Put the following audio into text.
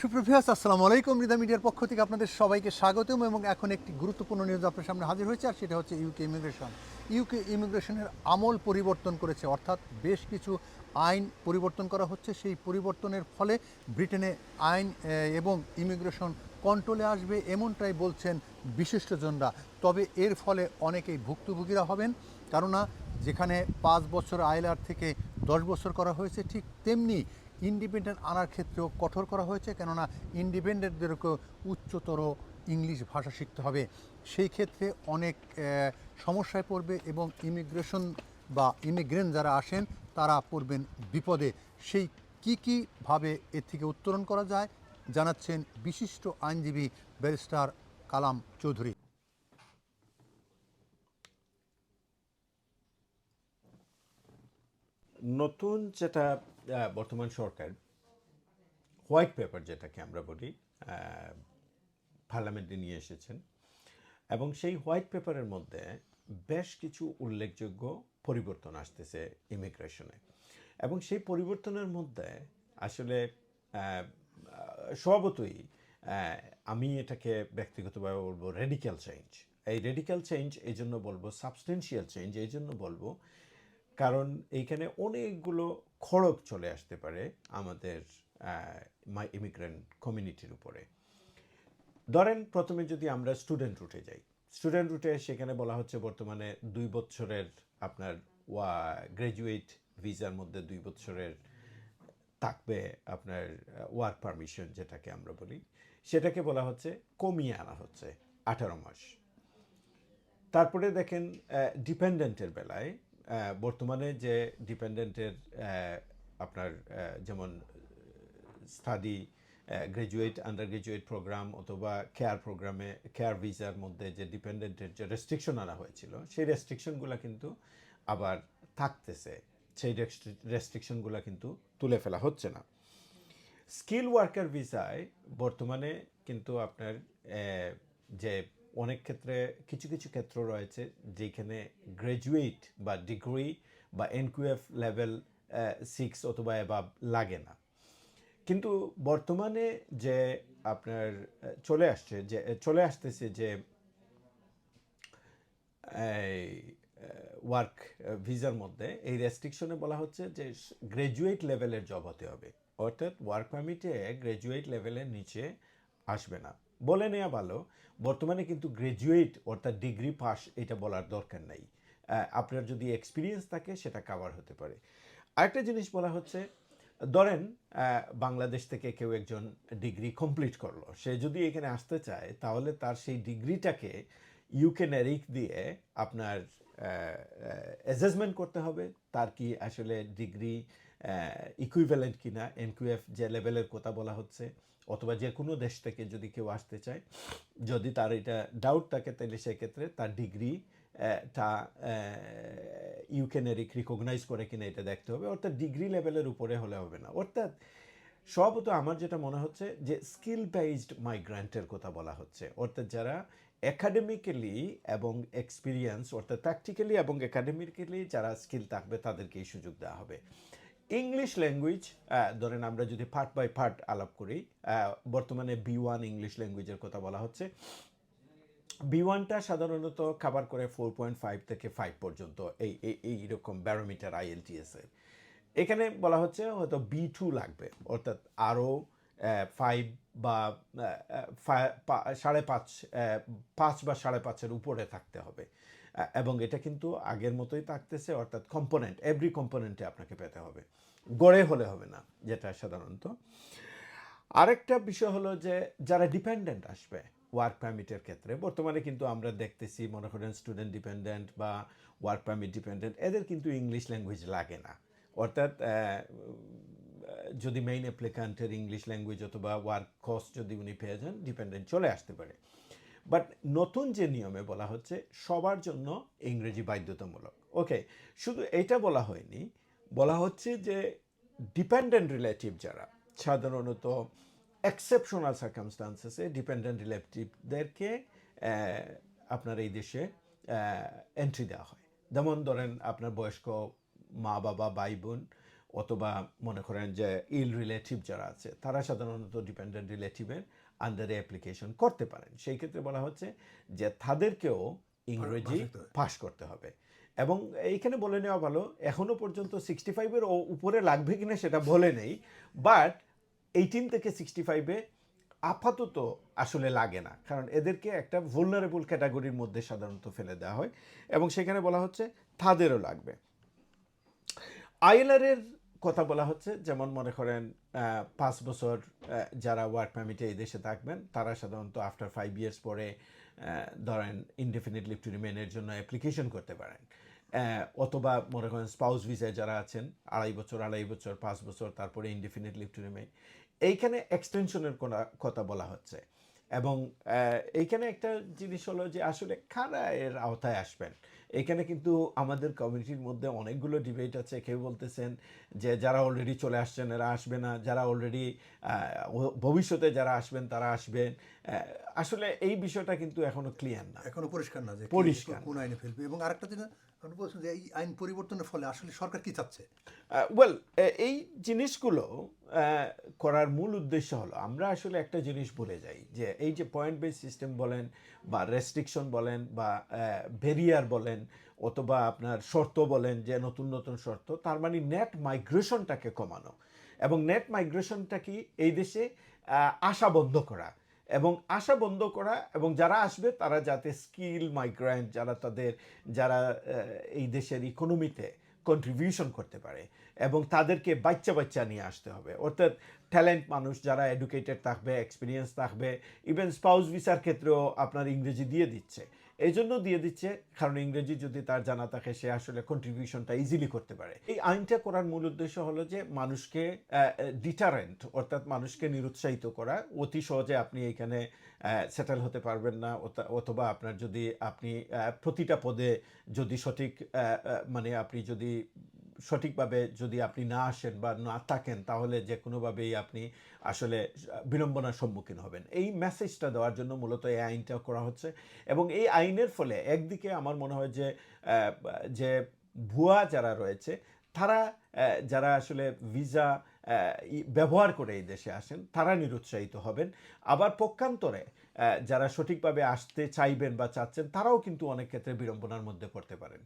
সুপ্রভিয়াস আসসালামু আলাইকুম। রিদা মিডিয়ার পক্ষ থেকে আপনাদের সবাইকে স্বাগতম এবং এখন একটি গুরুত্বপূর্ণ নিউজ আপনার সামনে হাজির হয়েছে, আর সেটা হচ্ছে ইউকে ইমিগ্রেশন। ইউকে ইমিগ্রেশনের আমল পরিবর্তন করেছে, অর্থাৎ বেশ কিছু আইন পরিবর্তন করা হচ্ছে। সেই পরিবর্তনের ফলে ব্রিটেনে আইন এবং ইমিগ্রেশন কন্ট্রোলে আসবে এমনটাই বলছেন বিশিষ্টজনরা। তবে এর ফলে অনেকেই ভুক্তভোগীরা হবেন, কেননা যেখানে 5 বছর আইলার থেকে 10 বছর করা হয়েছে, ঠিক তেমনি ইন্ডিপেন্ডেন্ট আনার ক্ষেত্রেও কঠোর করা হয়েছে, কেননা ইন্ডিপেন্ডেন্টদেরকেও উচ্চতর ইংলিশ ভাষা শিখতে হবে। সেই ক্ষেত্রে অনেক সমস্যায় পড়বে এবং ইমিগ্রেশন বা ইমিগ্রেন্ট যারা আসেন তারা পড়বেন বিপদে। সেই কীভাবে এর থেকে উত্তরণ করা যায় জানাচ্ছেন বিশিষ্ট আইনজীবী ব্যারিস্টার কালাম চৌধুরী। নতুন যেটা বর্তমান সরকার হোয়াইট পেপার যেটাকে আমরা বলি পার্লামেন্টে নিয়ে এসেছেন, এবং সেই হোয়াইট পেপারের মধ্যে বেশ কিছু উল্লেখযোগ্য পরিবর্তন আসতেছে ইমিগ্রেশনে। এবং সেই পরিবর্তনের মধ্যে আসলে স্বভাবতই আমি এটাকে ব্যক্তিগতভাবে বলবো রেডিক্যাল চেঞ্জ। এই রেডিক্যাল চেঞ্জ এই জন্য বলবো, সাবস্টেন্সিয়াল চেঞ্জ এই জন্য বলবো, কারণ এইখানে অনেকগুলো খড়গ চলে আসতে পারে আমাদের ইমিগ্রেন্ট কমিউনিটির উপরে। ধরেন প্রথমে যদি আমরা স্টুডেন্ট রুটে যাই, স্টুডেন্ট রুটে সেখানে বলা হচ্ছে বর্তমানে 2 বছরের আপনার গ্র্যাজুয়েট ভিসার মধ্যে 2 বছরের থাকবে আপনার ওয়ার্ক পারমিশন যেটাকে আমরা বলি, সেটাকে বলা হচ্ছে কমিয়ে আনা হচ্ছে 18 মাস। তারপরে দেখেন ডিপেন্ডেন্টের বেলায় বর্তমানে যে ডিপেন্ডেন্টের আপনার যেমন study graduate under graduate program অথবা কেয়ার প্রোগ্রামে কেয়ার ভিসার মধ্যে যে ডিপেন্ডেন্টের যে রেস্ট্রিকশন আনা হয়েছিল, সেই রেস্ট্রিকশনগুলো কিন্তু আবার থাকতেছে। সেই রেস্ট্রিকশনগুলো কিন্তু তুলে ফেলা হচ্ছে না। স্কিল ওয়ার্কার ভিসায় বর্তমানে কিন্তু আপনার যে অনেক ক্ষেত্রে কিছু কিছু ক্ষেত্র রয়েছে যেখানে গ্র্যাজুয়েট বা ডিগ্রি বা এনকিউএফ লেভেল 6 অথবা অ্যাবাভ লাগে না। কিন্তু বর্তমানে যে আপনার চলে আসতেছে যে ওয়ার্ক ভিসার মধ্যে এই রেস্ট্রিকশনে বলা হচ্ছে যে গ্র্যাজুয়েট লেভেলের জব হতে হবে, অর্থাৎ ওয়ার্ক পারমিটে গ্র্যাজুয়েট লেভেলের নিচে আসবে না। বলে নেওয়া ভালো, বর্তমানে কিন্তু গ্র্যাজুয়েট অর্থাৎ ডিগ্রি পাস এটা বলার দরকার নাই। আপনার যদি এক্সপিরিয়েন্স থাকে সেটা কাভার হতে পারে। আরেকটা জিনিস বলা হচ্ছে, ধরেন বাংলাদেশ থেকে কেউ একজন ডিগ্রি কমপ্লিট করলো, সে যদি এখানে আসতে চায় তাহলে তার সেই ডিগ্রিটাকে ইউকে নেরিক দিয়ে আপনার অ্যাসেসমেন্ট করতে হবে তার কি আসলে ডিগ্রি ইকুইভ্যালেন্ট কিনা, এনকিউএফ যে লেভেলের কথা বলা হচ্ছে, অথবা যে কোনো দেশ থেকে যদি কেউ আসতে চায়, যদি তার এটা ডাউট থাকে তাহলে সেক্ষেত্রে তার ডিগ্রি টা ইউকে নেরিক রিকগনাইজ করে কিনা এটা দেখতে হবে। অর্থাৎ ডিগ্রি লেভেলের উপরে হলে হবে না। অর্থাৎ স্বভাবত আমার যেটা মনে হচ্ছে যে স্কিল বেসড মাইগ্রান্টের কথা বলা হচ্ছে, অর্থাৎ যারা একাডেমিক্যালি এবং এক্সপিরিয়েন্স অর্থাৎ প্র্যাকটিক্যালি এবং একাডেমিক্যালি যারা স্কিল থাকবে তাদেরকে এই সুযোগ দেওয়া হবে। ইংলিশ ল্যাঙ্গুয়েজ ধরেন আমরা যদি পার্ট বাই পার্ট আলাপ করি, বর্তমানে B1 ইংলিশ ল্যাঙ্গুয়েজের কথা বলা হচ্ছে। B1টা সাধারণত কভার করে 4.5 থেকে 5 পর্যন্ত, এইরকম ব্যারোমিটার IELTS এর। এখানে বলা হচ্ছে হয়তো B2 লাগবে, অর্থাৎ আরও 5 বা 5.5 বা 5.5-এর উপরে থাকতে হবে। এবং এটা কিন্তু আগের মতোই থাকতেছে, অর্থাৎ কম্পোনেন্ট এভরি কম্পোনেন্টে আপনাকে পেতে হবে, গড়ে হলে হবে না যেটা সাধারণত। আরেকটা বিষয় হলো যে যারা ডিপেন্ডেন্ট আসবে ওয়ার্ক পারমিটের ক্ষেত্রে, বর্তমানে কিন্তু আমরা দেখতেছি মনে করেন স্টুডেন্ট ডিপেন্ডেন্ট বা ওয়ার্ক পারমিট ডিপেন্ডেন্ট, এদের কিন্তু ইংলিশ ল্যাঙ্গুয়েজ লাগে না। অর্থাৎ যদি মেইন অ্যাপ্লিকান্টের ইংলিশ ল্যাঙ্গুয়েজ অথবা ওয়ার্ক কস্ট যদি উনি পেয়ে যান, ডিপেন্ডেন্ট চলে আসতে পারে। বাট নতুন যে নিয়মে বলা হচ্ছে সবার জন্য ইংরেজি বাধ্যতামূলক। ওকে, শুধু এটা বলা হয়নি, বলা হচ্ছে যে ডিপেন্ডেন্ট রিলেটিভ যারা সাধারণত এক্সেপশনাল সার্কামস্টান্সেসে ডিপেন্ডেন্ট রিলেটিভদেরকে আপনার এই দেশে এন্ট্রি দেওয়া হয়। যেমন ধরেন আপনার বয়স্ক মা বাবা ভাই বোন, অথবা মনে করেন যে ইল রিলেটিভ যারা আছে তারা সাধারণত ডিপেন্ডেন্ট রিলেটিভের আন্ডারে অ্যাপ্লিকেশন করতে পারেন। সেই ক্ষেত্রে বলা হচ্ছে যে তাদেরকেও ইংরেজি পাস করতে হবে। এবং এইখানে বলে নেওয়া ভালো, এখনো পর্যন্ত 65-এর উপরে লাগবে কিনা সেটা বলে নেই, বাট 18 থেকে 65-এ আপাতত আসলে লাগে না, কারণ এদেরকে একটা ভুলনারেবল ক্যাটাগরির মধ্যে সাধারণত ফেলে দেওয়া হয় এবং সেখানে বলা হচ্ছে তাদেরও লাগবে। আইএলআর এর কথা বলা হচ্ছে, যেমন মনে করেন 5 বছর যারা ওয়ার্ক পারমিটে এই দেশে থাকবেন তারা সাধারণত আফটার 5 ইয়ার্স পরে ধরেন ইনডেফিনিট লিভ টু রিমেইনের জন্য অ্যাপ্লিকেশন করতে পারেন, অথবা মনে করেন স্পাউস ভিসায় যারা আছেন 2.5 বছর 5 বছর তারপরে ইনডেফিনিট লিভ টু রিমেইন, এইখানে এক্সটেনশনের কথা বলা হচ্ছে। এবং এইখানে একটা জিনিস হলো যে আসলে কারা এর আওতায় আসবেন। এখানে কিন্তু আমাদের কমিউনিটির মধ্যে অনেকগুলো ডিবেট আছে। কেউ বলতেছেন যে যারা অলরেডি চলে আসছেন এরা আসবে না, যারা অলরেডি ভবিষ্যতে যারা আসবেন তারা আসবেন। আসলে এই বিষয়টা কিন্তু এখনো ক্লিয়ার না, এখনো পরিষ্কার না যে পরিষ্কার কোন আইনে ফেলবে। এবং আরেকটা যেটা আপনি বলছেন যে এই আইন পরিবর্তনের ফলে আসলে সরকার কি চাচ্ছে? ওয়েল, এই জিনিসগুলো করার মূল উদ্দেশ্য হলো আমরা আসলে একটা জিনিস বলে যাই যে এই যে পয়েন্ট বেস সিস্টেম বলেন বা রেস্ট্রিকশন বলেন বা ব্যারিয়ার বলেন অথবা আপনার শর্ত বলেন, যে নতুন নতুন শর্ত, তার মানে নেট মাইগ্রেশনটাকে কমানো এবং নেট মাইগ্রেশনটা কি এই দেশে আসা বন্ধ করা এবং আশা বন্ধ করা, এবং যারা আসবে তারা যাতে স্কিল মাইগ্রেন্ট যারা এই দেশের ইকোনমিতে কন্ট্রিবিউশন করতে পারে এবং তাদেরকে বাচ্চা নিয়ে আসতে হবে। অর্থাৎ ট্যালেন্ট মানুষ যারা এডুকেটেড থাকবে, এক্সপিরিয়েন্স থাকবে, ইভেন স্পাউস ভিসার ক্ষেত্রেও আপনার ইংরেজি দিয়ে দিচ্ছে। এই জন্য দিয়ে দিচ্ছে কারণ ইংরেজি যদি তার জানা থাকে সে আসলে কন্ট্রিবিউশনটা ইজিলি করতে পারে। এই আইনটা করার মূল উদ্দেশ্য হলো যে মানুষকে ডিটারেন্ট, অর্থাৎ মানুষকে নিরুৎসাহিত করা। অতি সহজে আপনি এখানে সেটেল হতে পারবেন না, অথবা আপনার যদি আপনি প্রতিটা পদে যদি সঠিক মানে আপনি যদি সঠিকভাবে যদি আপনি না আসেন বা না থাকেন তাহলে যে কোনোভাবেই আপনি আসলে বিড়ম্বনার সম্মুখীন হবেন। এই মেসেজটা দেওয়ার জন্য মূলত এই আইনটা করা হচ্ছে। এবং এই আইনের ফলে একদিকে আমার মনে হয় যে ভুয়া যারা রয়েছে তারা যারা আসলে ভিসা ব্যবহার করে এই দেশে আসেন তারা নিরুৎসাহিত হবেন। আবার পক্ষান্তরে যারা সঠিকভাবে আসতে চাইবেন বা চাচ্ছেন তারাও কিন্তু অনেক ক্ষেত্রে বিড়ম্বনার মধ্যে পড়তে পারেন।